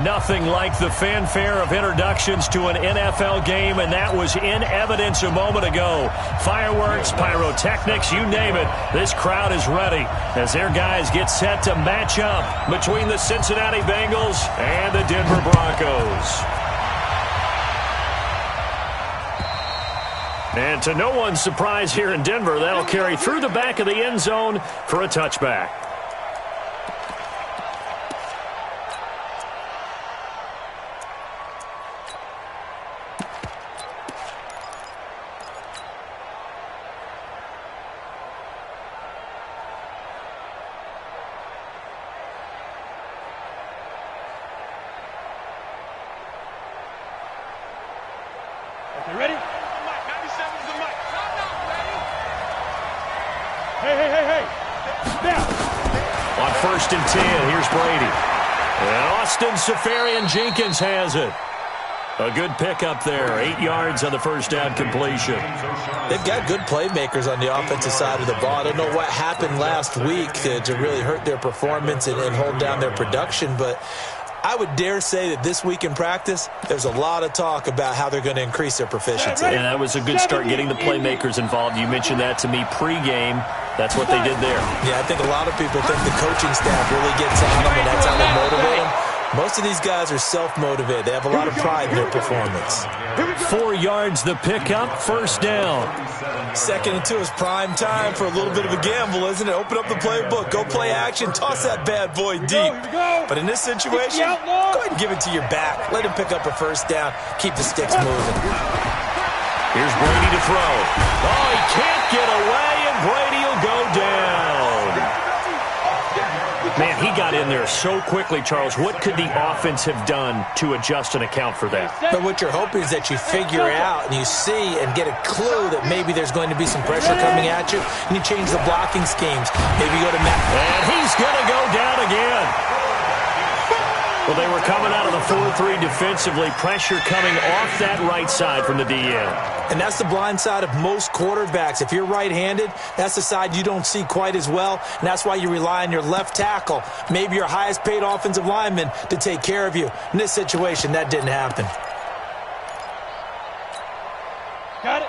Nothing like the fanfare of introductions to an NFL game, and that was in evidence a moment ago. Fireworks, pyrotechnics, you name it. This crowd is ready as their guys get set to match up between the Cincinnati Bengals and the Denver Broncos. And to no one's surprise here in Denver, that'll carry through the back of the end zone for a touchback. Okay, ready? Mike, 97's the mic. Ready? Hey. Now. On 1st and 10, here's Brady. And Austin Seferian-Jenkins has it. A good pickup there. 8 yards on the first down completion. They've got good playmakers on the offensive side of the ball. I don't know what happened last week to really hurt their performance and hold down their production, but I would dare say that this week in practice, there's a lot of talk about how they're going to increase their proficiency. And that was a good start getting the playmakers involved. You mentioned that to me pregame. That's what they did there. Yeah, I think a lot of people think the coaching staff really gets on them, and that's how they motivate them. Most of these guys are self-motivated. They have a lot of pride in their performance. 4 yards the pickup, first down. 2nd and 2 is prime time for a little bit of a gamble, isn't it? Open up the playbook, go play action, toss that bad boy deep. But in this situation, go ahead and give it to your back. Let him pick up a first down, keep the sticks moving. Here's Brady to throw. Oh, he can't get away, and Brady will go down. Man, he got in there so quickly, Charles. What could the offense have done to adjust and account for that? But what you're hoping is that you figure out and you see and get a clue that maybe there's going to be some pressure coming at you, and you change the blocking schemes. Maybe go to Matt. And he's going to go down again. Well, they were coming out of the 4-3 defensively. Pressure coming off that right side from the DN. And that's the blind side of most quarterbacks. If you're right-handed, that's the side you don't see quite as well, and that's why you rely on your left tackle, maybe your highest-paid offensive lineman, to take care of you. In this situation, that didn't happen.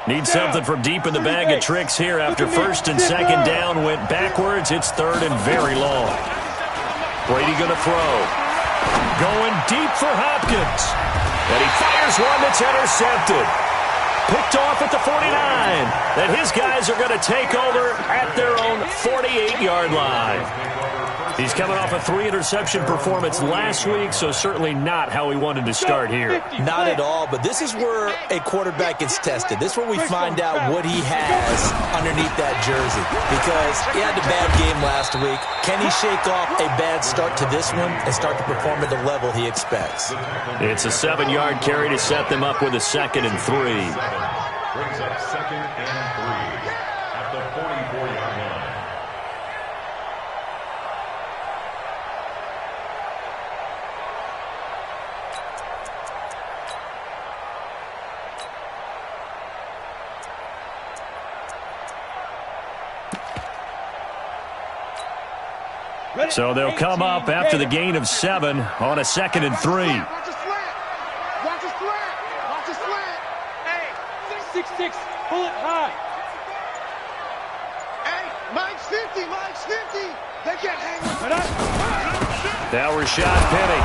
Need something from deep in the bag of tricks here after 1st and 2nd down went backwards. It's 3rd and very long. Brady going to throw. Going deep for Hopkins. And he fires one that's intercepted. Picked off at the 49. And his guys are going to take over at their own 48-yard line. He's coming off a 3-interception performance last week, so certainly not how he wanted to start here. Not at all, but this is where a quarterback gets tested. This is where we find out what he has underneath that jersey, because he had a bad game last week. Can he shake off a bad start to this one and start to perform at the level he expects? It's a 7-yard carry to set them up with a 2nd and 3. Brings up 2nd and 3 at the 44-yard line. So they'll come up after the gain of 7 on a 2nd and 3. Watch a slant. Watch a slant. Watch a slant. Hey, 6'6", pull it high. Hey, Mike's 50. Mike's 50. They can't hang with it. Now Rashad Penny.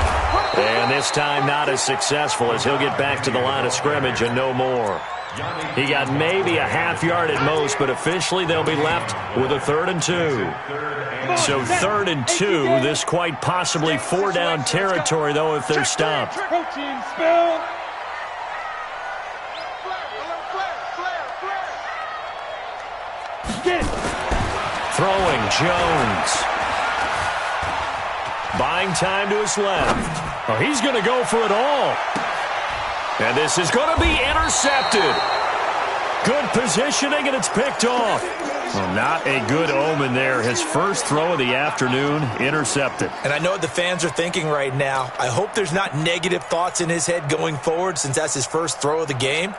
And this time not as successful, as he'll get back to the line of scrimmage and no more. He got maybe a half yard at most, but officially they'll be left with a 3rd and 2. So 3rd and 2, this quite possibly 4-down territory, though, if they're stopped. Coaching spell. Throwing Jones. Buying time to his left. Oh, he's going to go for it all. And this is going to be intercepted. Good positioning, and it's picked off. Well, not a good omen there. His first throw of the afternoon, intercepted. And I know what the fans are thinking right now. I hope there's not negative thoughts in his head going forward, since that's his first throw of the game.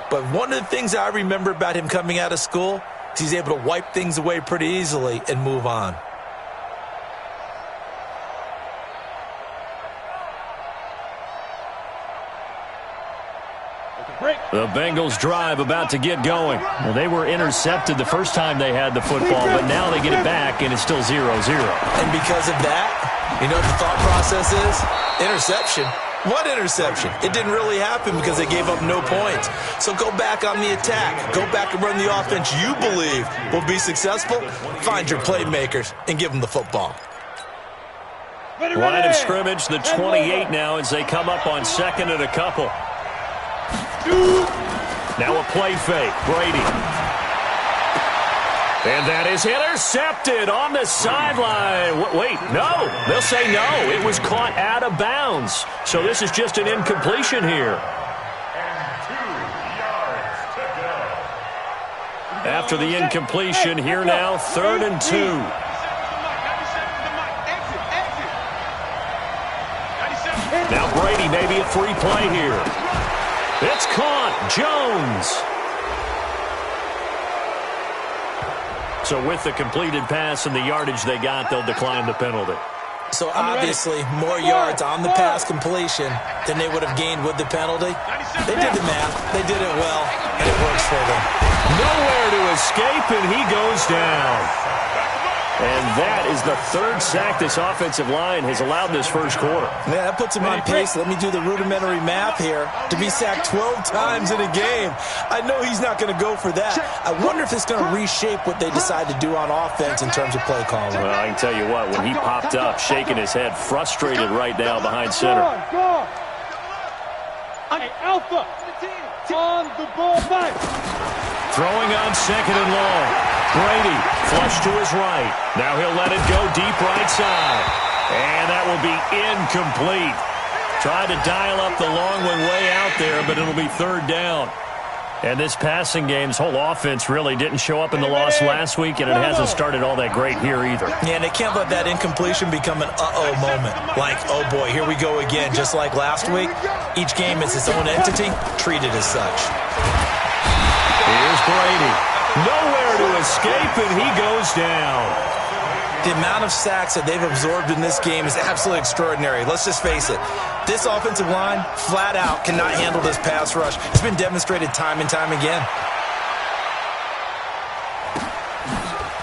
But one of the things I remember about him coming out of school is he's able to wipe things away pretty easily and move on. The Bengals drive about to get going. Well, they were intercepted the first time they had the football, but now they get it back, and it's still 0-0. And because of that, you know what the thought process is? Interception. What interception? It didn't really happen because they gave up no points. So go back on the attack. Go back and run the offense you believe will be successful. Find your playmakers and give them the football. Line of scrimmage, the 28 now as they come up on second and a couple. Now a play fake. Brady. And that is intercepted on the sideline. Wait, no. They'll say no. It was caught out of bounds. So this is just an incompletion here. After the incompletion, here now, 3rd and 2. Now Brady, maybe a free play here. It's caught. Jones. So with the completed pass and the yardage they got, they'll decline the penalty. So obviously more yards on the pass completion than they would have gained with the penalty. They did the math. They did it well, and it works for them. Nowhere to escape, and he goes down. And that is the 3rd sack this offensive line has allowed this first quarter. Yeah, that puts him on pace. Let me do the rudimentary math here. To be sacked 12 times in a game, I know he's not going to go for that. I wonder if it's going to reshape what they decide to do on offense in terms of play calling. Well, I can tell you what, when he popped up, shaking his head, frustrated right now behind center. Alpha on the ball back. Throwing on 2nd and long. Brady, flush to his right. Now he'll let it go deep right side. And that will be incomplete. Tried to dial up the long one way out there, but it'll be 3rd down. And this passing game's whole offense really didn't show up in the loss last week, and it hasn't started all that great here either. Yeah, and they can't let that incompletion become an uh-oh moment. Like, oh boy, here we go again. Just like last week, each game is its own entity, treated as such. Here's Brady. Nowhere to escape, and he goes down. The amount of sacks that they've absorbed in this game is absolutely extraordinary. Let's just face it. This offensive line, flat out, cannot handle this pass rush. It's been demonstrated time and time again.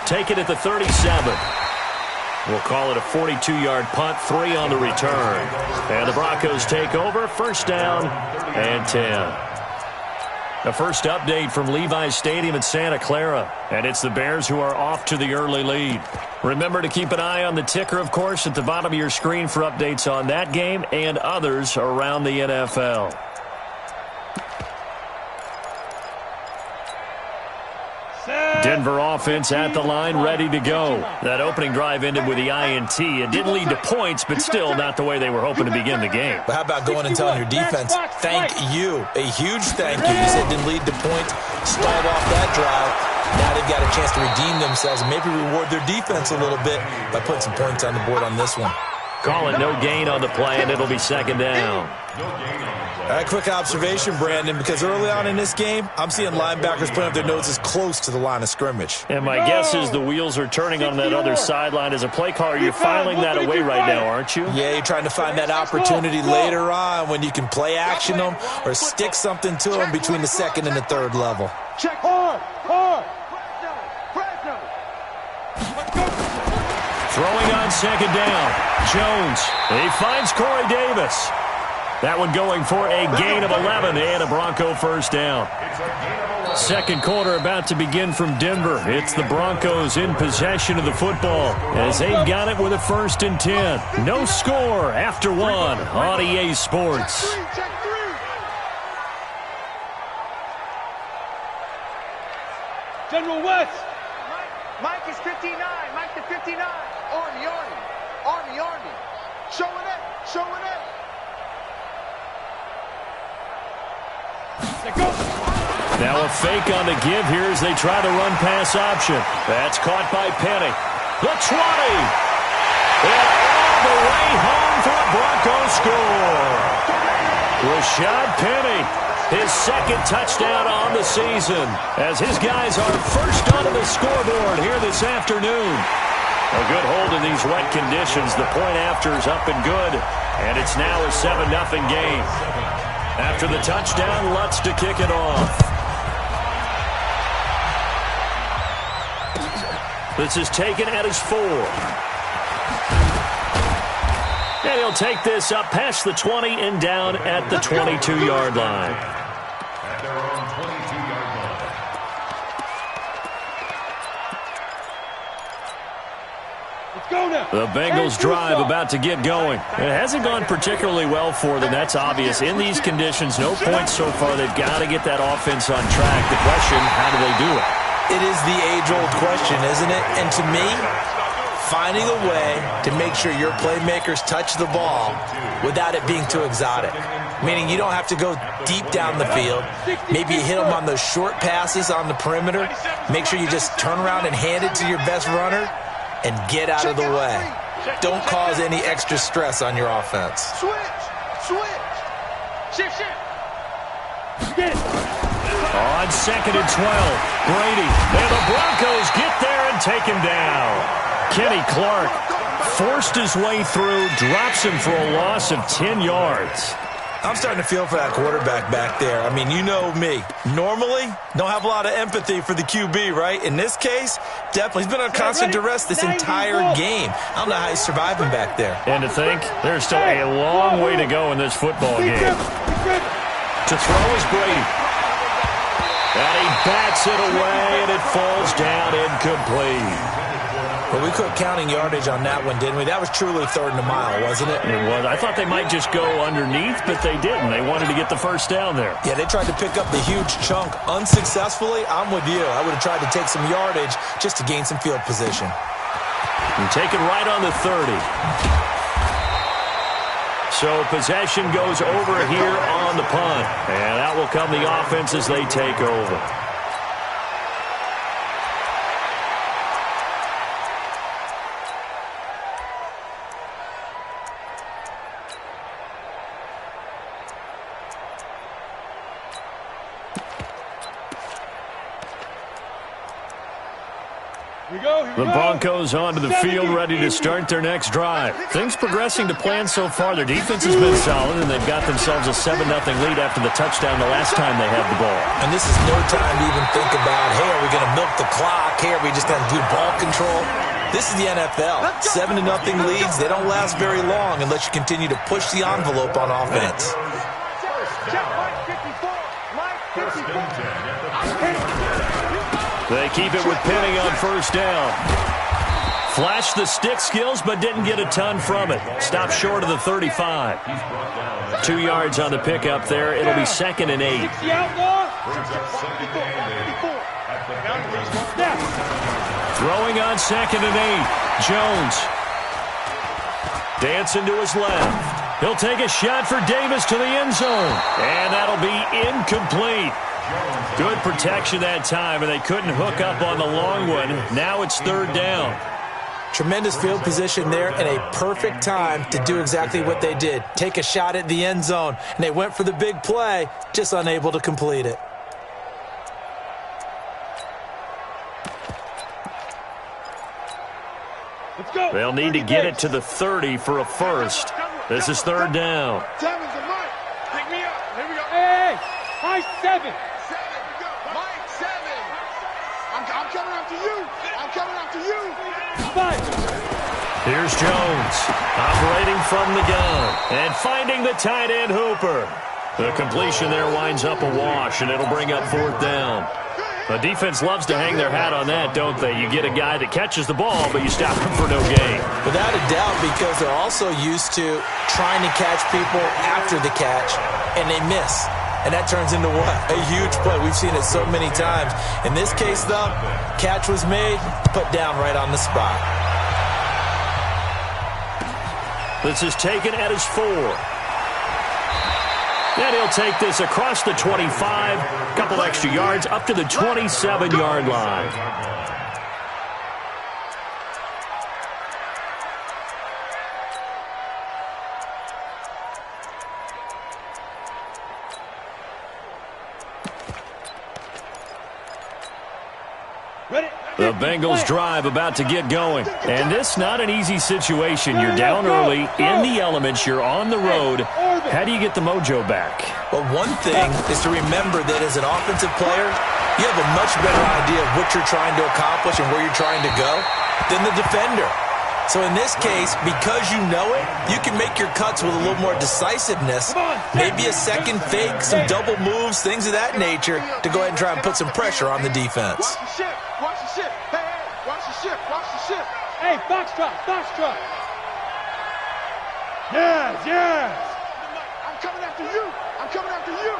Take it at the 37. We'll call it a 42-yard punt, 3 on the return. And the Broncos take over, 1st down and 10. The first update from Levi's Stadium in Santa Clara, and it's the Bears who are off to the early lead. Remember to keep an eye on the ticker, of course, at the bottom of your screen for updates on that game and others around the NFL. Denver offense at the line, ready to go. That opening drive ended with the INT. It didn't lead to points, but still not the way they were hoping to begin the game. But how about going and telling your defense, thank you, a huge thank you. You said it didn't lead to points, stalled off that drive. Now they've got a chance to redeem themselves and maybe reward their defense a little bit by putting some points on the board on this one. Call it no gain on the play, and it'll be 2nd down. All right, quick observation, Brandon, because early on in this game, I'm seeing linebackers putting up their noses close to the line of scrimmage. And my guess is the wheels are turning on that other sideline. As a play caller, you're filing that away right now, aren't you? Yeah, you're trying to find that opportunity later on when you can play action them or stick something to them between the 2nd and the 3rd level. Check hard. Throwing on 2nd down. Jones. He finds Corey Davis. That one going for a gain of 11 and a Bronco 1st down. 2nd quarter about to begin from Denver. It's the Broncos in possession of the football as they've got it with a 1st and 10. No score after 1 on EA Sports. General West. Mike is 59. Mike to 59. Army. Showing it. Now a fake on the give here as they try to run pass option. That's caught by Penny. The 20. And all the way home for a Broncos score. Rashad Penny, his 2nd touchdown on the season as his guys are first onto the scoreboard here this afternoon. A good hold in these wet conditions. The point after is up and good, and it's now a 7-0 game. After the touchdown, Lutz to kick it off. This is taken at his 4. And he'll take this up past the 20 and down at the 22-yard line. At their own 22-yard line. Let's go now. The Bengals drive about to get going. It hasn't gone particularly well for them. That's obvious. In these conditions, no points so far. They've got to get that offense on track. The question, how do they do it? It is the age-old question, isn't it? And to me, finding a way to make sure your playmakers touch the ball without it being too exotic. Meaning you don't have to go deep down the field. Maybe you hit them on those short passes on the perimeter. Make sure you just turn around and hand it to your best runner and get out of the way. Don't cause any extra stress on your offense. Switch. Shift. Get it. On 2nd and 12, Brady. And the Broncos get there and take him down. Kenny Clark forced his way through, drops him for a loss of 10 yards. I'm starting to feel for that quarterback back there. I mean, you know me. Normally, don't have a lot of empathy for the QB, right? In this case, definitely. He's been on constant duress this entire game. I don't know how he's surviving back there. And to think, there's still a long way to go in this football game. To throw is Brady. And he bats it away, and it falls down incomplete. Well, we quit counting yardage on that one, didn't we? That was truly 3rd and a mile, wasn't it? It was. I thought they might just go underneath, but they didn't. They wanted to get the first down there. Yeah, they tried to pick up the huge chunk unsuccessfully. I'm with you. I would have tried to take some yardage just to gain some field position. And take it right on the 30. So possession goes over here on the punt. And out will come the offense as they take over. The Broncos onto the field, ready to start their next drive. Things progressing to plan so far. Their defense has been solid, and they've got themselves a 7-0 lead after the touchdown the last time they had the ball. And this is no time to even think about, hey, are we going to milk the clock? Hey, are we just going to do ball control? This is the NFL. 7-0 leads. They don't last very long unless you continue to push the envelope on offense. They keep it with Penning on first down. Flashed the stick skills, but didn't get a ton from it. Stopped short of the 35. 2 yards on the pickup there. It'll be 2nd and 8. Throwing on 2nd and 8. Jones. Dancing to his left. He'll take a shot for Davis to the end zone. And that'll be incomplete. Good protection that time, and they couldn't hook up on the long one. Now it's 3rd down. Tremendous field position there and a perfect time to do exactly what they did. Take a shot at the end zone, and they went for the big play, just unable to complete it. Let's go. They'll need to get it to the 30 for a first. This is 3rd down. Pick me up. Here we go. Hey, high 7. Mike, 7. I'm coming after you. I'm coming after you. 5. Here's Jones, operating from the gun, and finding the tight end Hooper. The completion there winds up a wash, and it'll bring up 4th down. The defense loves to hang their hat on that, don't they? You get a guy that catches the ball, but you stop him for no gain. Without a doubt, because they're also used to trying to catch people after the catch, and they miss. And that turns into what? A huge play. We've seen it so many times. In this case, though, catch was made, put down right on the spot. This is taken at his 4. And he'll take this across the 25, couple extra yards, up to the 27-yard line. The Bengals drive about to get going. And this not an easy situation. You're down early, in the elements, you're on the road. How do you get the mojo back? Well, one thing is to remember that as an offensive player, you have a much better idea of what you're trying to accomplish and where you're trying to go than the defender. So in this case, because you know it, you can make your cuts with a little more decisiveness. Maybe a second fake, some double moves, things of that nature to go ahead and try and put some pressure on the defense. Watch the ship. Watch the ship. Hey, hey, watch the ship. Watch the ship. Hey, foxtrot, foxtrot. Yes, yes. I'm coming after you. I'm coming after you.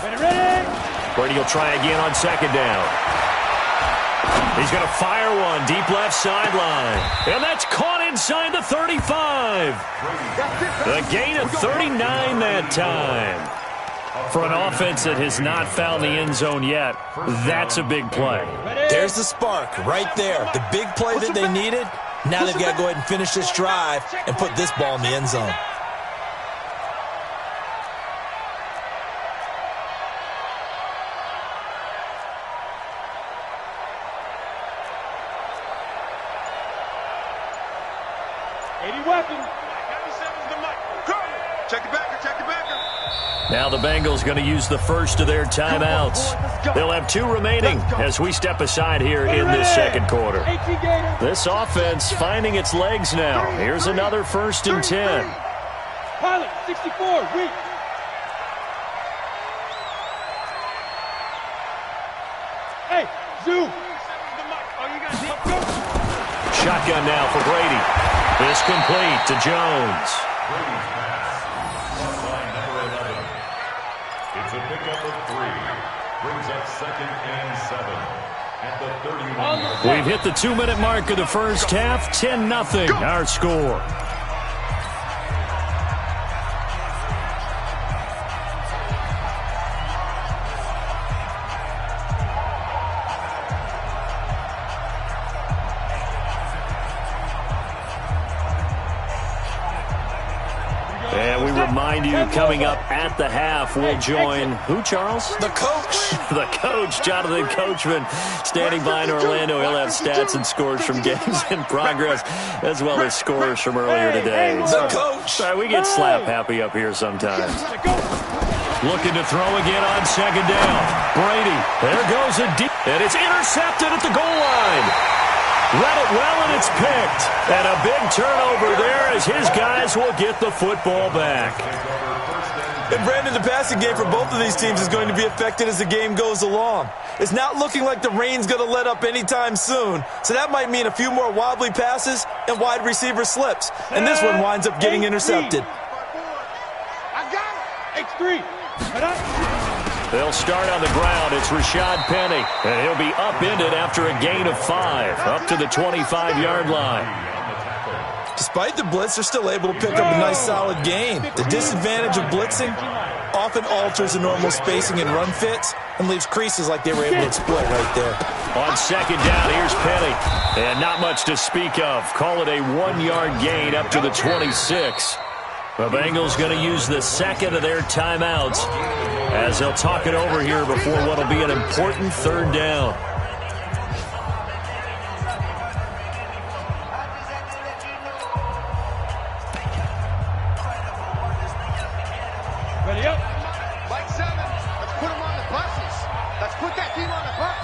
Ready, ready. Brady will try again on second down. He's going to fire one deep left sideline. And that's caught inside the 35. A gain of 39 that time. For an offense that has not found the end zone yet, that's a big play. There's the spark right there. The big play that they needed. Now they've got to go ahead and finish this drive and put this ball in the end zone. Check the backer, check the backer. Now the Bengals going to use the first of their timeouts. They'll have 2 remaining as we step aside here in this second quarter. This offense finding its legs now. Here's another 1st and 10. Pilot, 64, weak. Hey, zoom. Shotgun now for Brady. This complete to Jones. It's a pickup of 3. Brings up 2nd and 7 at the 31. We've hit the 2-minute mark of the first half. 10-0 our score. And we remind you, coming up at the half, we'll join who, Charles? The coach. The coach, Jonathan Coachman, standing by in Orlando. He'll have stats and scores from games in progress, as well as scores from earlier today. The coach. Sorry, we get slap happy up here sometimes. Looking to throw again on second down. Brady, there goes a deep, and it's intercepted at the goal line. Read it well, and it's picked. And a big turnover there as his guys will get the football back. And Brandon, the passing game for both of these teams is going to be affected as the game goes along. It's not looking like the rain's going to let up anytime soon, so that might mean a few more wobbly passes and wide receiver slips. And this one winds up getting intercepted. I got it. X3. They'll start on the ground. It's Rashad Penny, and he'll be upended after a gain of 5, up to the 25-yard line. Despite the blitz, they're still able to pick up a nice solid gain. The disadvantage of blitzing often alters the normal spacing and run fits and leaves creases like they were able to exploit right there. On second down, here's Penny, and not much to speak of. Call it a 1-yard gain up to the 26. The Bengals going to use the second of their timeouts as they'll talk it over here before what will be an important 3rd down. Ready up. Like 7. Let's put them on the buses. Let's put that team on the bus.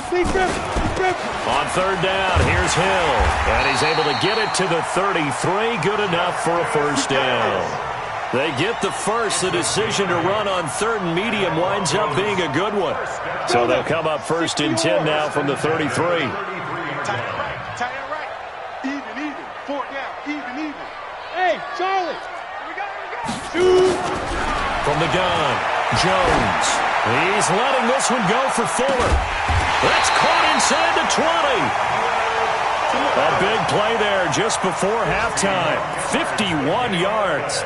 Deep grip. On 3rd down, here's Hill, and he's able to get it to the 33. Good enough for a 1st down. They get the first. The decision to run on 3rd and medium winds up being a good one. So they'll come up 1st and 10 now from the 33. Tie it right. Even. 4 down. Even. Hey, Charlie. Here we go. Shoot. From the gun, Jones. He's letting this one go for Fuller. That's caught inside the 20. A big play there just before halftime. 51 yards.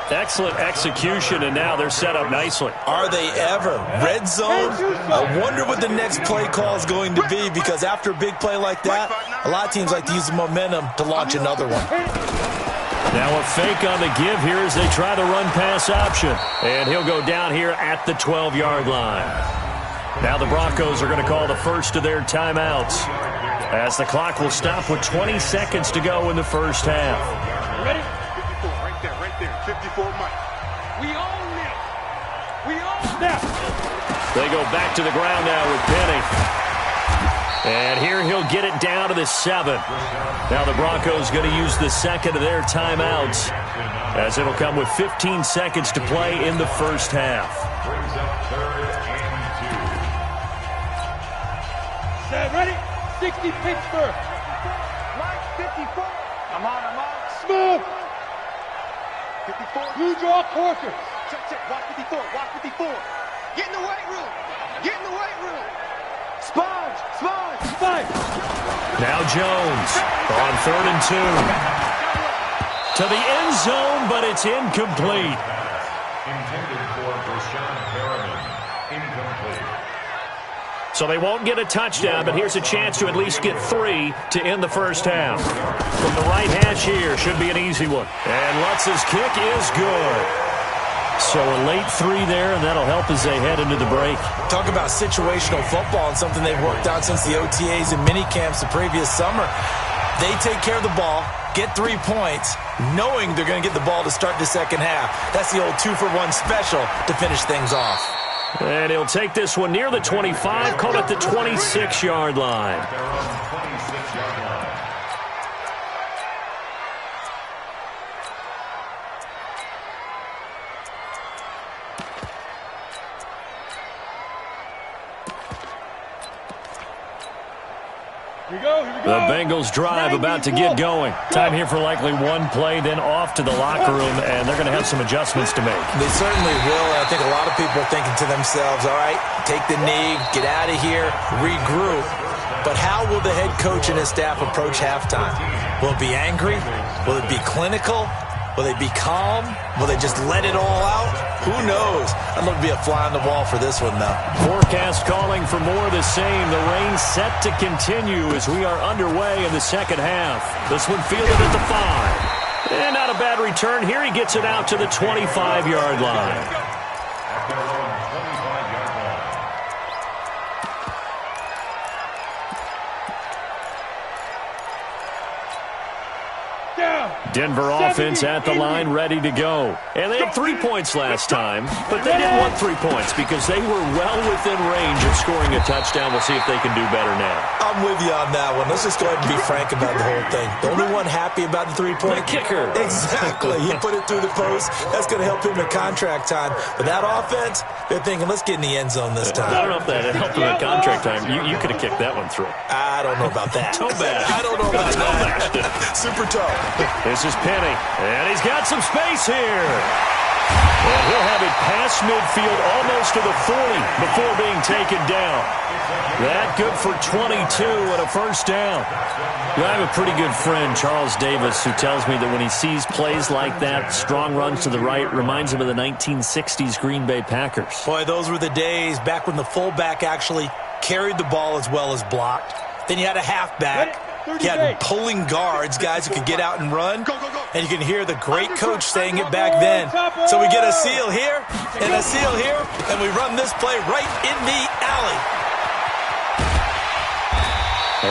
Excellent execution, and now they're set up nicely. Are they ever? Red zone? I wonder what the next play call is going to be, because after a big play like that, a lot of teams like to use the momentum to launch another one. Now a fake on the give here as they try the run-pass option. And he'll go down here at the 12-yard line. Now the Broncos are going to call the first of their timeouts. as the clock will stop with 20 seconds to go in the first half. Ready? 54, right there. 54, Mike. We own this. We own that. They go back to the ground now with Penny. And here he'll get it down to the 7. Now the Broncos going to use the second of their timeouts, as it'll come with 15 seconds to play in the first half. Brings up 3rd and 2. Set, ready? 60 Pittsburgh. Mike, 54. I'm on. Smooth. 54. You draw Corker. Check. Watch 54. Get in the weight room. Sponge. Fight. Now Jones on 3rd and 2. To the end zone, but it's incomplete. Intended for Rashawn Perriman. Incomplete. So they won't get a touchdown, but here's a chance to at least get 3 to end the first half. From the right hash here, should be an easy one. And Lutz's kick is good. So a late 3 there, and that'll help as they head into the break. Talk about situational football and something they've worked out since the OTAs and mini camps the previous summer. They take care of the ball, get 3 points, knowing they're going to get the ball to start the second half. That's the old 2-for-1 special to finish things off. And he'll take this one near the 25, call it the 26-yard line. They're on 26-yard line. Here we go. The Bengals drive about to get going. Time here for likely one play, then off to the locker room, and they're going to have some adjustments to make. They certainly will, and I think a lot of people are thinking to themselves, all right, take the knee, get out of here, regroup. But how will the head coach and his staff approach halftime? Will it be angry? Will it be clinical? Will they be calm? Will they just let it all out? Who knows? I'd love to be a fly on the wall for this one, though. Forecast calling for more of the same. The rain set to continue as we are underway in the second half. This one fielded at the 5. And not a bad return here. He gets it out to the 25-yard line. At their own 25-yard line. Down. Denver offense at the line, ready to go. And they had 3 points last time, but they didn't want 3 points because they were well within range of scoring a touchdown. We'll see if they can do better now. I'm with you on that one. Let's just go ahead and be frank about the whole thing. The only one happy about the 3-point kicker. Exactly. He put it through the post. That's going to help him in contract time. But that offense, they're thinking, let's get in the end zone this time. I don't know if that helped him in contract time. You could have kicked that one through. I don't know about that. Toe bash. I don't know about that. Super tough. This is Penny, and he's got some space here. And he'll have it past midfield almost to the 40 before being taken down. That good for 22 and a first down. I have a pretty good friend, Charles Davis, who tells me that when he sees plays like that, strong runs to the right, reminds him of the 1960s Green Bay Packers. Boy, those were the days back when the fullback actually carried the ball as well as blocked. Then you had a halfback. You had pulling guards, guys who could get out and run. And you can hear the great coach saying it back then. So we get a seal here and a seal here, and we run this play right in the alley.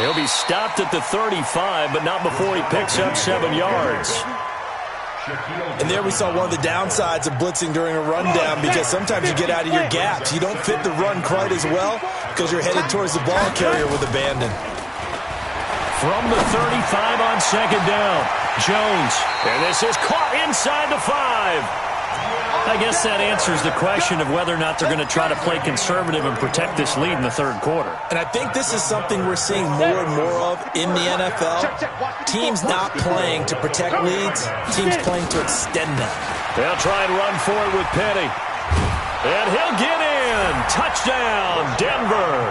He'll be stopped at the 35, but not before he picks up 7 yards. And there we saw one of the downsides of blitzing during a rundown, because sometimes you get out of your gaps. You don't fit the run quite as well because you're headed towards the ball carrier with abandon. From the 35 on second down, Jones. And this is caught inside the 5. I guess that answers the question of whether or not they're going to try to play conservative and protect this lead in the third quarter. And I think this is something we're seeing more and more of in the NFL. Teams not playing to protect leads, teams playing to extend them. They'll try and run for it with Penny. And he'll get in. Touchdown, Denver.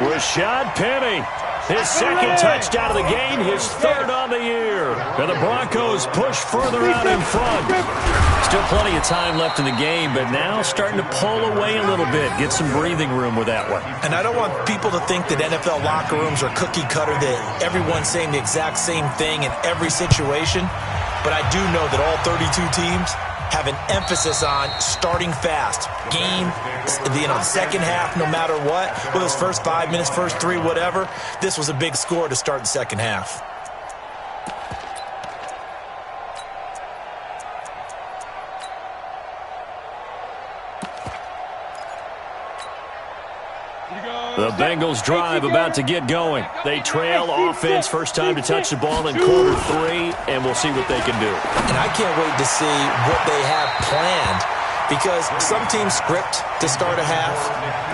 Rashad Penny. His second touchdown of the game, his third on the year. And the Broncos push further out in front. Still plenty of time left in the game, but now starting to pull away a little bit. Get some breathing room with that one. And I don't want people to think that NFL locker rooms are cookie cutter, that everyone's saying the exact same thing in every situation. But I do know that all 32 teams have an emphasis on starting fast. Game, the second half, no matter what, whether it's first 5 minutes, first 3, whatever, this was a big score to start the second half. The Bengals drive about to get going. They trail offense, first time to touch the ball in quarter 3, and we'll see what they can do. And I can't wait to see what they have planned, because some teams script to start a half.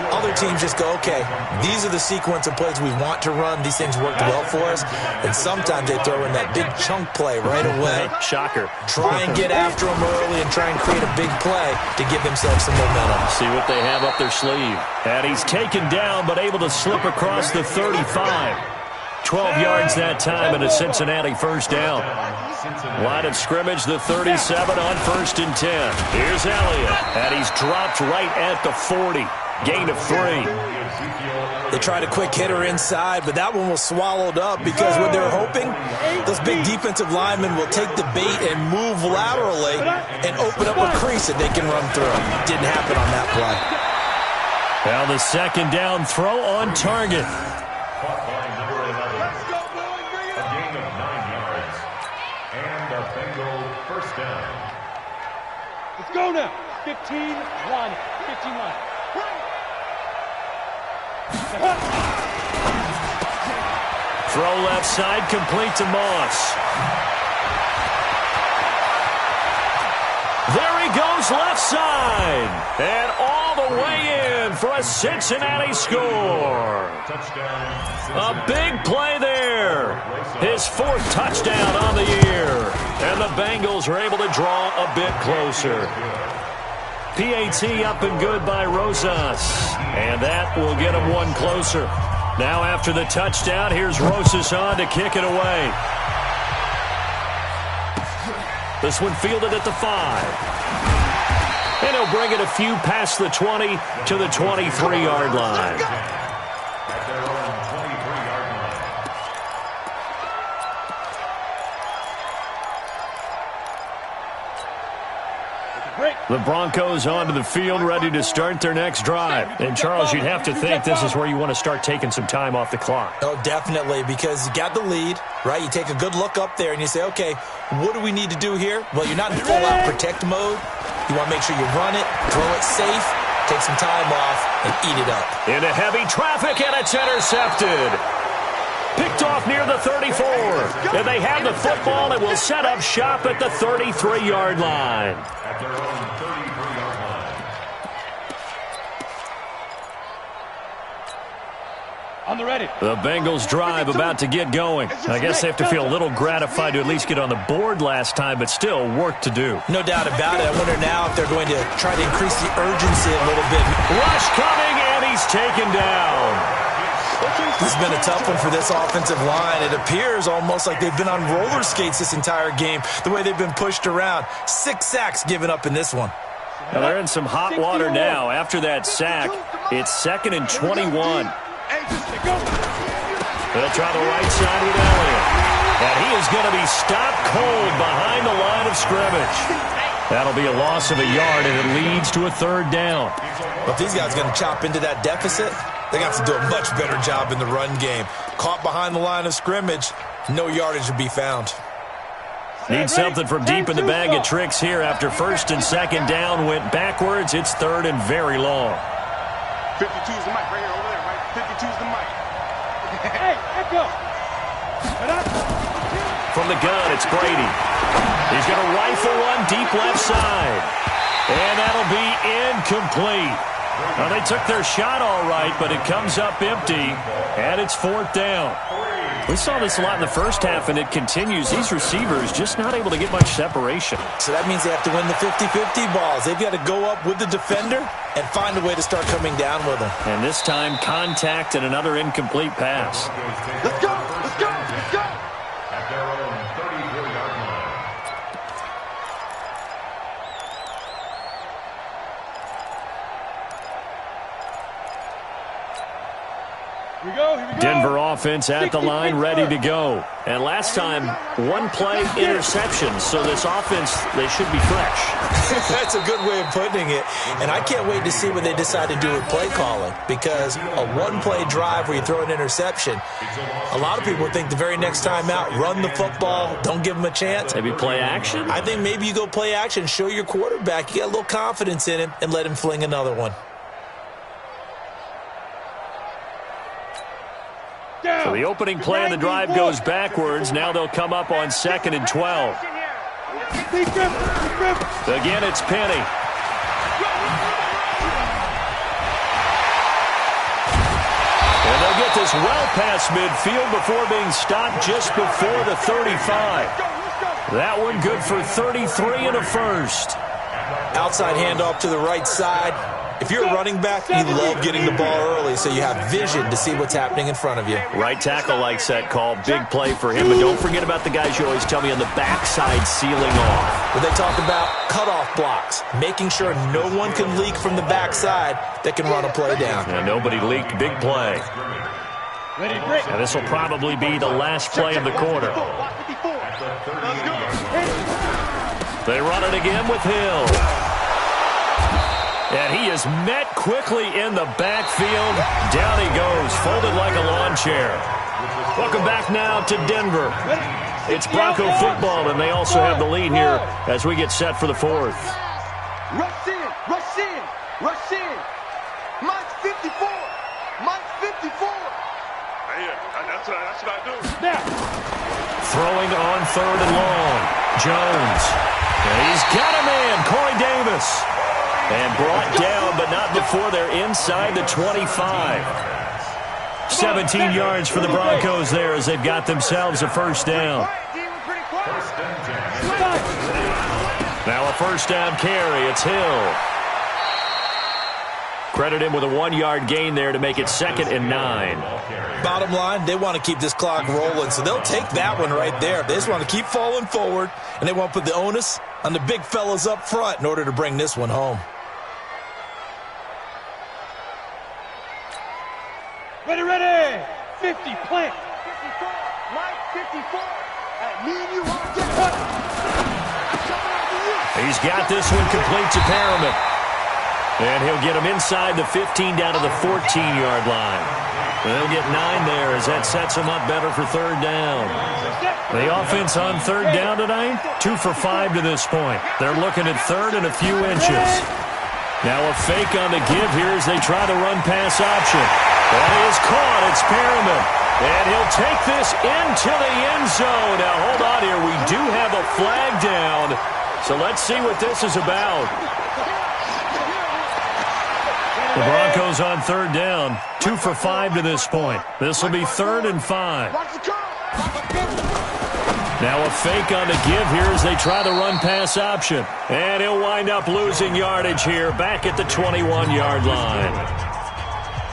Other teams just go, okay, these are the sequence of plays we want to run. These things worked well for us. And sometimes they throw in that big chunk play right away. Shocker. Try and get after them early and try and create a big play to give themselves some momentum. See what they have up their sleeve. And he's taken down, but able to slip across the 35. 12 yards that time and a Cincinnati first down. Line of scrimmage, the 37 on 1st and 10. Here's Elliott, and he's dropped right at the 40. Gain of 3. They tried a quick hitter inside, but that one was swallowed up because what they're hoping, those big defensive linemen will take the bait and move laterally and open up a crease that they can run through. Didn't happen on that play. Now the second down throw on target. Caught by number 11. A gain of 9 yards. And a Bengal first down. Let's go now. 15-1. 15-1. Throw left side, complete to Moss. There he goes left side. And all the way in for a Cincinnati score. A big play there. His 4th touchdown on the year. And the Bengals are able to draw a bit closer. PAT up and good by Rosas. And that will get him one closer. Now after the touchdown, here's Rosas on to kick it away. This one fielded at the 5. And he'll bring it a few past the 20 to the 23-yard line. At their own 23-yard line. The Broncos onto the field, ready to start their next drive. And, Charles, you'd have to think this is where you want to start taking some time off the clock. Oh, definitely, because you got the lead, right? You take a good look up there and you say, okay, what do we need to do here? Well, you're not in full-out protect mode. You want to make sure you run it, throw it safe, take some time off, and eat it up. Into heavy traffic, and it's intercepted. Picked off near the 34. And they have the football and will set up shop at the 33-yard line. At their own 33-yard line. On the ready. The Bengals drive about to get going. I guess they have to feel a little gratified to at least get on the board last time, but still work to do. No doubt about it. I wonder now if they're going to try to increase the urgency a little bit. Rush coming, and he's taken down. This has been a tough one for this offensive line. It appears almost like they've been on roller skates this entire game, the way they've been pushed around. 6 sacks given up in this one. Now they're in some hot water now. After that sack, it's 2nd and 21. They'll try the right side with Elliott. And he is going to be stopped cold behind the line of scrimmage. That'll be a loss of a yard, and it leads to a 3rd down. But if these guys are going to chop into that deficit, they got to do a much better job in the run game. Caught behind the line of scrimmage, no yardage to be found. Need something from deep in the bag of tricks here after 1st and 2nd down went backwards. It's 3rd and very long. 52's the mic right here over there, right? 52's the mic. Hey, echo. From the gun, it's Brady. He's got a rifle one deep left side. And that'll be incomplete. Well, they took their shot all right, but it comes up empty, and it's 4th down. We saw this a lot in the first half, and it continues. These receivers just not able to get much separation. So that means they have to win the 50-50 balls. They've got to go up with the defender and find a way to start coming down with them. And this time, contact and another incomplete pass. Let's go! Let's go! Let's go! At their own 34-yard line. Here we Denver offense at the line, ready to go. And last time, one play interception. So this offense, they should be fresh. That's a good way of putting it. And I can't wait to see what they decide to do with play calling, because a one-play drive where you throw an interception, a lot of people think the very next time out, run the football, don't give them a chance. Maybe play action? I think maybe you go play action, show your quarterback you got a little confidence in him, and let him fling another one. So the opening play of the drive goes backwards. Now they'll come up on 2nd and 12. Again, it's Penny. And they'll get this well past midfield before being stopped just before the 35. That one good for 33 and a first. Outside handoff to the right side. If you're a running back, you love getting the ball early so you have vision to see what's happening in front of you. Right tackle likes that call. Big play for him. But don't forget about the guys you always tell me on the backside sealing off. When they talk about cutoff blocks, making sure no one can leak from the backside that can run a play down. And nobody leaked. Big play. And this will probably be the last play of the quarter. They run it again with Hill. And he is met quickly in the backfield. Down he goes, folded like a lawn chair. Welcome back now to Denver. It's Bronco football, and they also have the lead here as we get set for the fourth. Rush in, rush in, rush in. Mike 54, Mike 54. Yeah, that's what I do. Throwing on 3rd and long. Jones. And he's got a man, Corey Davis. And brought down, but not before they're inside the 25. 17 yards for the Broncos there as they've got themselves a first down. Now a first down carry. It's Hill. Credit him with a 1-yard gain there to make it 2nd and 9. Bottom line, they want to keep this clock rolling, so they'll take that one right there. They just want to keep falling forward, and they want to put the onus on the big fellas up front in order to bring this one home. Ready. 50, plant. 54, Mike 54. Me and you want to get cut. He's got this one complete to Perriman. And he'll get him inside the 15 down to the 14-yard line. They'll get 9 there as that sets him up better for 3rd down. The offense on 3rd down tonight, 2 for 5 to this point. They're looking at 3rd and a few inches. Now a fake on the give here as they try the run-pass option. And he is caught. It's Perriman. And he'll take this into the end zone. Now, hold on here. We do have a flag down. So let's see what this is about. The Broncos on 3rd down. 2 for 5 to this point. This will be 3rd and 5. Now a fake on the give here as they try the run-pass option. And he'll wind up losing yardage here back at the 21-yard line.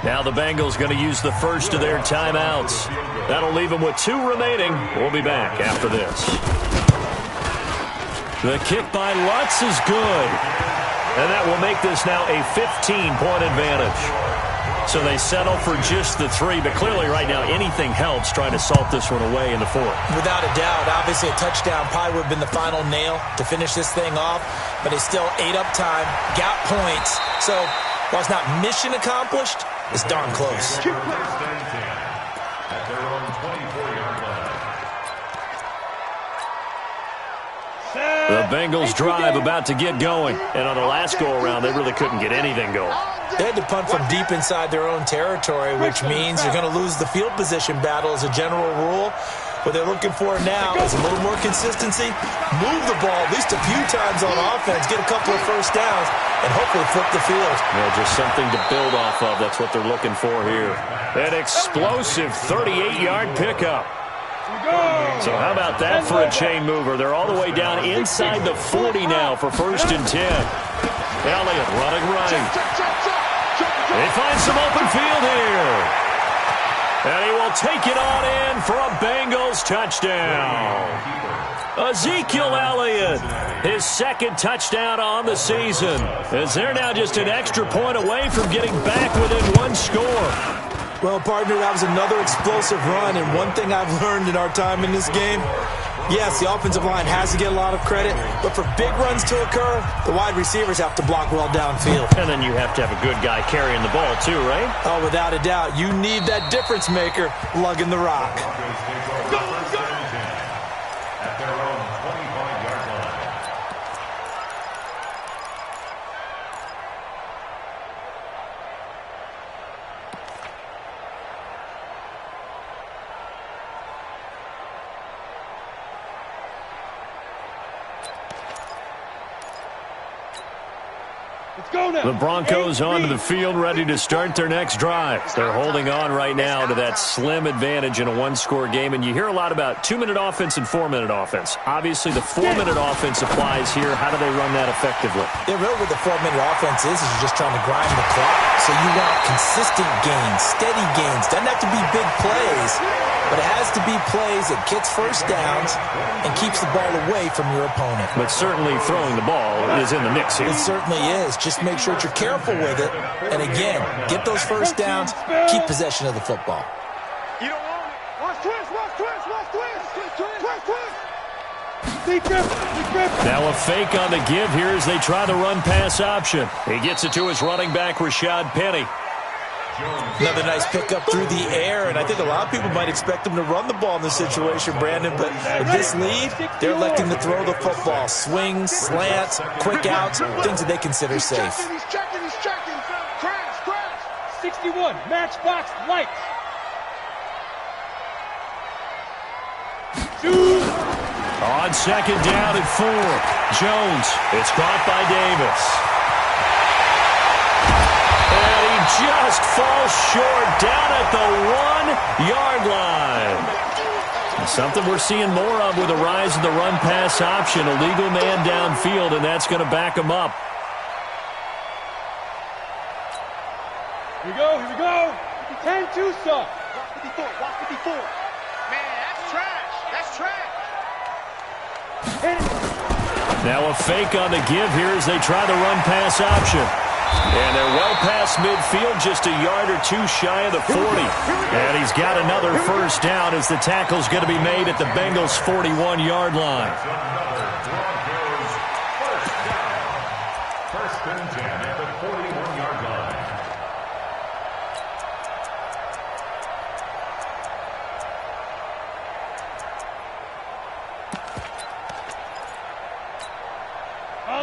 Now the Bengals going to use the first of their timeouts. That'll leave them with 2 remaining. We'll be back after this. The kick by Lutz is good. And that will make this now a 15-point advantage. So they settle for just the 3, but clearly right now anything helps trying to salt this one away in the 4th. Without a doubt, obviously a touchdown probably would have been the final nail to finish this thing off, but they still ate up time, got points. So while it's not mission accomplished, it's darn close. At their own 24-yard line. The Bengals drive about to get going. And on the last go-around, they really couldn't get anything going. They had to punt from deep inside their own territory, which means you're going to lose the field position battle as a general rule. What they're looking for now is a little more consistency, move the ball at least a few times on offense, get a couple of first downs, and hopefully flip the field. Yeah, just something to build off of. That's what they're looking for here. An explosive 38-yard pickup. So how about that for a chain mover? They're all the way down inside the 40 now for 1st and 10. Elliott running right. They find some open field here. And he will take it on in for a Bengals touchdown. Ezekiel Elliott, his 2nd touchdown on the season, as they're now just an extra point away from getting back within 1 score. Well, partner, that was another explosive run, and one thing I've learned in our time in this game, yes, the offensive line has to get a lot of credit, but for big runs to occur, the wide receivers have to block well downfield. And then you have to have a good guy carrying the ball too, right? Oh, without a doubt. You need that difference maker lugging the rock. At their own 25-yard line. The Broncos onto the field, ready to start their next drive. They're holding on right now to that slim advantage in a one-score game, and you hear a lot about 2-minute offense and 4-minute offense. Obviously, the 4-minute offense applies here. How do they run that effectively? Yeah, really what the 4-minute offense is you're just trying to grind the clock. So you want consistent gains, steady gains. Doesn't have to be big plays, but it has to be plays that gets first downs and keeps the ball away from your opponent. But certainly throwing the ball is in the mix here. It certainly is. Just make sure that you're careful with it. And again, get those first downs, keep possession of the football. You don't want it. Watch twist, watch twist, watch twist, twist, twist, twist, twist. Now a fake on the give here as they try the run-pass option. He gets it to his running back, Rashad Penny. Another nice pickup through the air, and I think a lot of people might expect him to run the ball in this situation, Brandon, but with this lead, they're electing to throw the football. Swings, slants, quick outs, things that they consider safe. He's checking, he's checking. Crash, crash. 61, matchbox lights. On second down and 4. Jones, it's caught by Davis. And he just falls short down at the 1-yard line. Something we're seeing more of with the rise of the run-pass option. A legal man downfield, and that's going to back him up. Here we go, here we go. 10-2 stop. Watch 54. Man, that's trash. That's trash. Now a fake on the give here as they try the run-pass option. And they're well past midfield, just a yard or two shy of the 40. And he's got another first down as the tackle's going to be made at the Bengals' 41-yard line. First and 10 at the 41-yard line.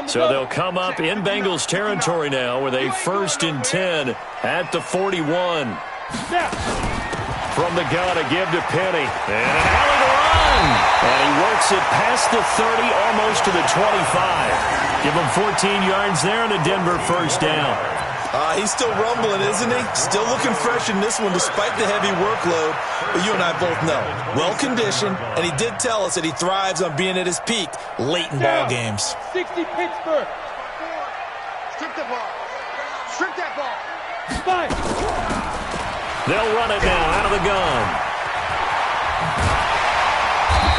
So they'll come up in Bengals territory now with a 1st and 10 at the 41. From the gun, a give to Penny. And an alley to run. And he works it past the 30, almost to the 25. Give him 14 yards there and a Denver first down. He's still rumbling, isn't he? Still looking fresh in this one despite the heavy workload. But you and I both know, well-conditioned, and he did tell us that he thrives on being at his peak late in ball games. 60 Pittsburgh. Strip the ball. Strip that ball. Spike. They'll run it now out of the gun.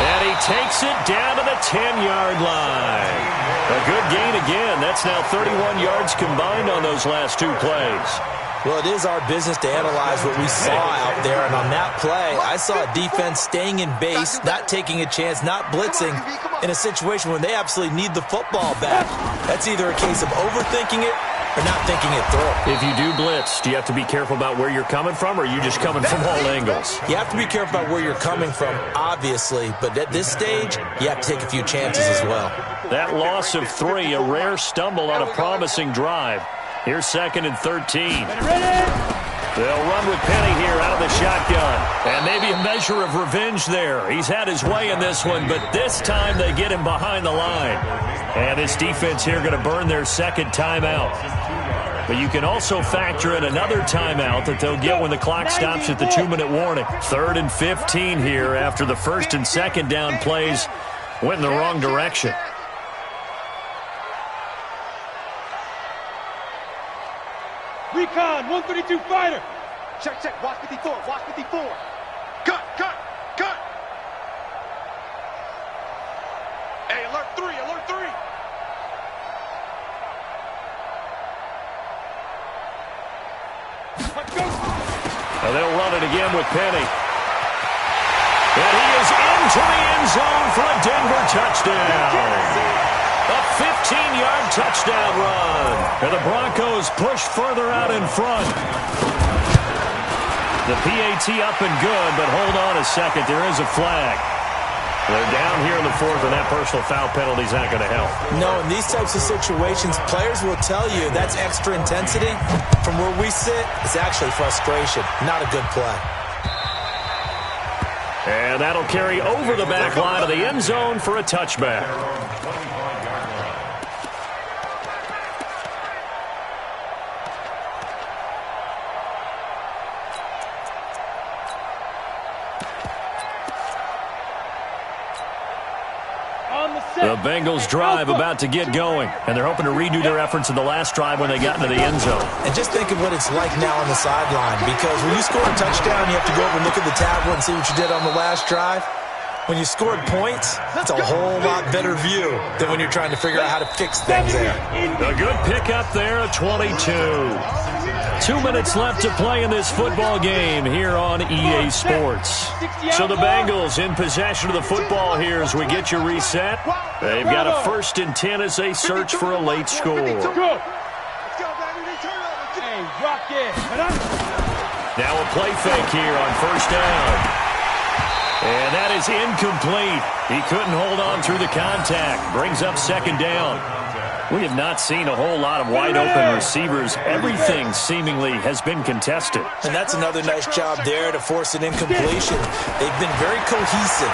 And he takes it down to the 10-yard line. A good gain again. That's now 31 yards combined on those last two plays. Well, it is our business to analyze what we saw out there, and on that play, I saw a defense staying in base, not taking a chance, not blitzing, in a situation when they absolutely need the football back. That's either a case of overthinking it or not thinking it through. If you do blitz, do you have to be careful about where you're coming from, or are you just coming from all angles? You have to be careful about where you're coming from, obviously, but at this stage, you have to take a few chances as well. That loss of 3, a rare stumble on a promising drive. Here's 2nd and 13. They'll run with Penny here out of the shotgun. And maybe a measure of revenge there. He's had his way in this one, but this time they get him behind the line. And this defense here going to burn their second timeout. But you can also factor in another timeout that they'll get when the clock stops at the 2-minute warning. 3rd and 15 here after the 1st and 2nd down plays went in the wrong direction. Recon, 132 fighter. Check, check. Watch 54. Watch 54. Cut, cut, cut. Hey, alert 3, alert 3. Let's go. And they'll run it again with Penny. And he is into the end zone for a Denver touchdown. A 15-yard touchdown run. And the Broncos push further out in front. The PAT up and good, but hold on a second. There is a flag. They're down here in the fourth, and that personal foul penalty is not going to help. No, in these types of situations, players will tell you that's extra intensity. From where we sit, it's actually frustration. Not a good play. And that'll carry over the back line of the end zone for a touchback. The Bengals drive about to get going, and they're hoping to redo their efforts in the last drive when they got into the end zone. And just think of what it's like now on the sideline, because when you score a touchdown, you have to go over and look at the tablet and see what you did on the last drive. When you scored points, it's a whole lot better view than when you're trying to figure out how to fix things there. A good pickup there at 22. 2 minutes left to play in this football game here on EA Sports. So the Bengals in possession of the football here as we get you reset. They've got a 1st and 10 as they search for a late score. Now a play fake here on 1st down. And that is incomplete. He couldn't hold on through the contact. Brings up 2nd down. We have not seen a whole lot of wide-open receivers. Everything seemingly has been contested. And that's another nice job there to force an incompletion. They've been very cohesive,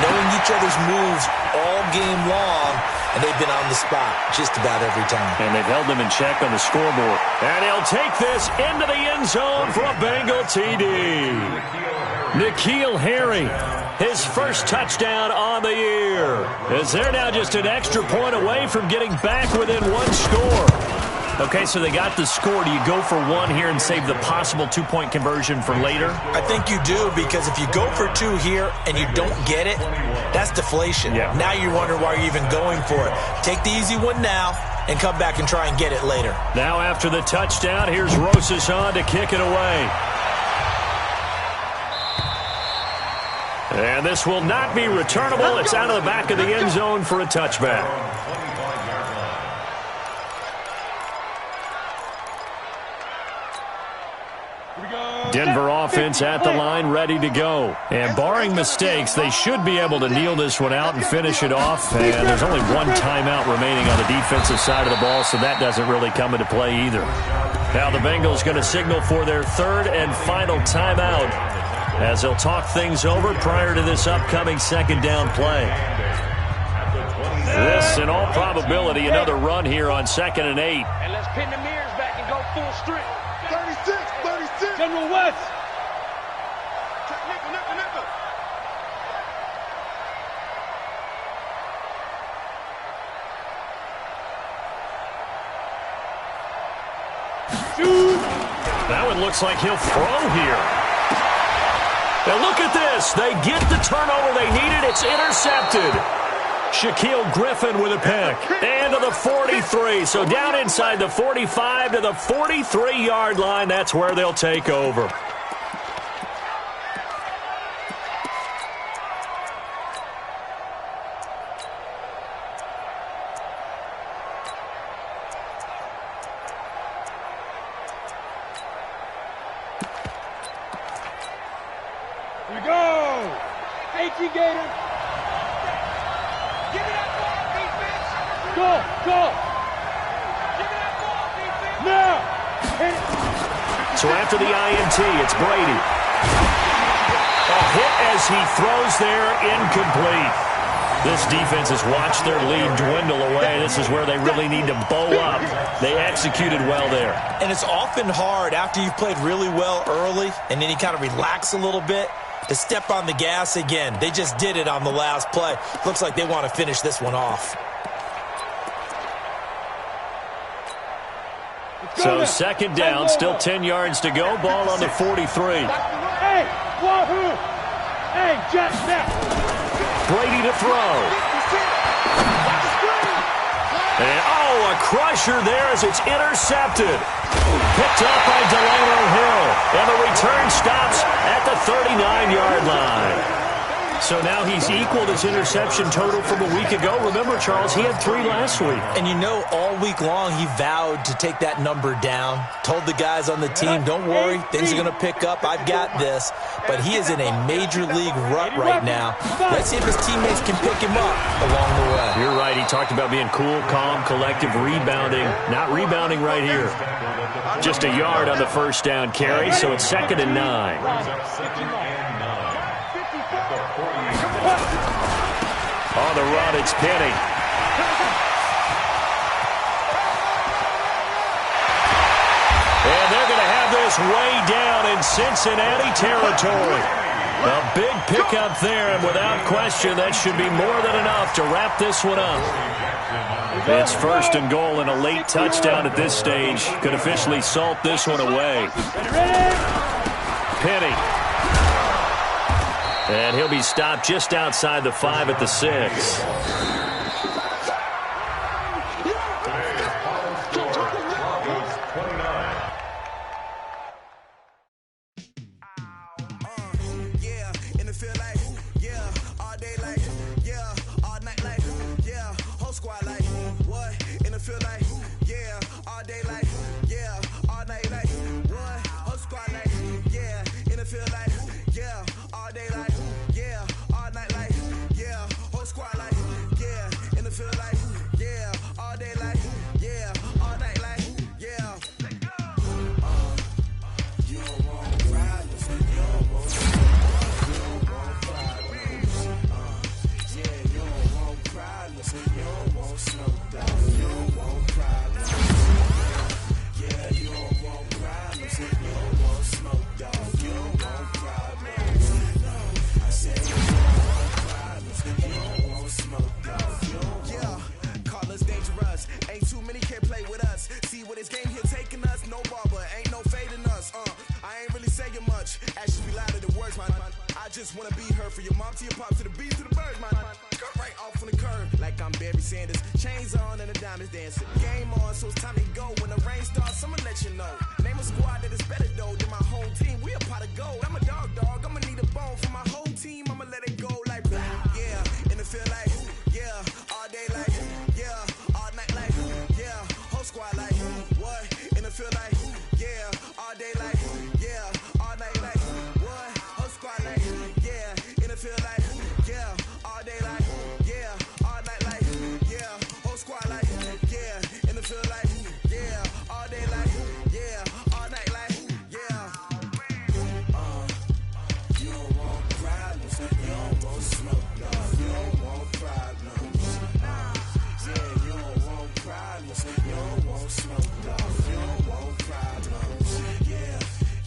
knowing each other's moves all game long, and they've been on the spot just about every time. And they've held them in check on the scoreboard. And he'll take this into the end zone for a Bengal TD. N'Keal Harry, his 1st touchdown on the year. As they're now just an extra point away from getting back within 1 score. Okay, so they got the score. Do you go for 1 here and save the possible 2-point conversion for later? I think you do, because if you go for 2 here and you don't get it, that's deflation. Yeah. Now you're wondering why you're even going for it. Take the easy one now and come back and try and get it later. Now after the touchdown, here's Rosas on to kick it away. And this will not be returnable. It's out of the back of the end zone for a touchback. Denver offense at the line, ready to go. And barring mistakes, they should be able to kneel this one out and finish it off. And there's only 1 timeout remaining on the defensive side of the ball, so that doesn't really come into play either. Now the Bengals going to signal for their 3rd and final timeout, as they'll talk things over prior to this upcoming 2nd down play. This, in all probability, another run here on 2nd and 8. And let's pin the mirrors back and go full strength. 36. General West. Nickel. That one looks like he'll throw here. And look at this. They get the turnover they needed. It's intercepted. Shaquille Griffin with a pick. And to the 43. So down inside the 45 to the 43-yard line. That's where they'll take over. Here we go. 18 Gators. Give me that ball, defense. Go. Give me that ball, defense. Now. Hit it. So after the INT, it's Brady. A hit as he throws there, incomplete. This defense has watched their lead dwindle away. This is where they really need to bow up. They executed well there. And it's often hard after you've played really well early and then you kind of relax a little bit to step on the gas again. They just did it on the last play. Looks like they want to finish this one off. So 2nd down, still 10 yards to go. Ball on the 43. Hey, wahoo! Hey, Jack, now. Brady to throw. And, a crusher there as it's intercepted. Picked up by Delano Hill. And the return stops at the 39-yard line. So now he's equaled his interception total from a week ago. Remember, Charles, he had 3 last week. And you know, all week long he vowed to take that number down. Told the guys on the team, don't worry, things are going to pick up. I've got this. But he is in a major league rut right now. Let's see if his teammates can pick him up along the way. You're right. He talked about being cool, calm, collective, rebounding. Not rebounding right here. Just a yard on the first down carry, so it's 2nd and 9. On the run, it's Penny. And they're going to have this way down in Cincinnati territory. A big pickup there, and without question, that should be more than enough to wrap this one up. It's 1st and goal, and a late touchdown at this stage could officially salt this one away. Penny. And he'll be stopped just outside the 5 at the 6. just wanna be her. For your mom to your pop to the beat to the birds, man. Cut right off on the curb like I'm Barry Sanders. Chains on and the diamonds dancing. Game on, so it's time to go. When the rain starts, I'ma let you know. Name a squad that is better though than my home team. We a pot of gold. I'm a dog. I'ma need a bone for my whole team. I'ma let it go like blah. Yeah, and it feel like yeah, all day like yeah, all night like yeah, whole squad like what? And it feel like yeah, all day like yeah, all night like what? Whole squad like yeah, and it feel like yeah, all day like yeah, all night like yeah, whole squad like yeah, and it feel like yeah, all day like yeah, all night like yeah. You don't want problems, you don't want smoke, you don't want problems. Yeah, you don't want problems, you don't want smoke, you don't want problems.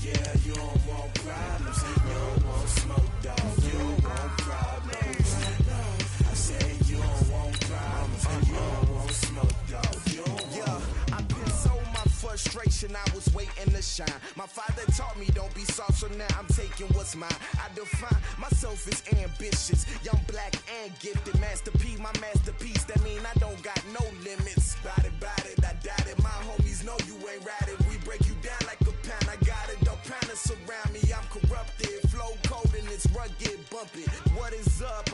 Yeah, you don't want problems, you don't want smoke, you don't want problems. I said you don't want problems, you don't want smoke, you don't want. Yeah, I've been so my frustration, I was waiting to shine. My father taught me don't be soft, so now I'm taking what's mine. I define myself as ambitious, young, black, and gifted. Master P, my masterpiece, that mean I don't got no limits. Bout it, I doubt it. My homies know you ain't ratted. We break you down like a pound. I got it, don't pound us around me. I'm corrupted, flow cold and it's rugged, bump it. What is up?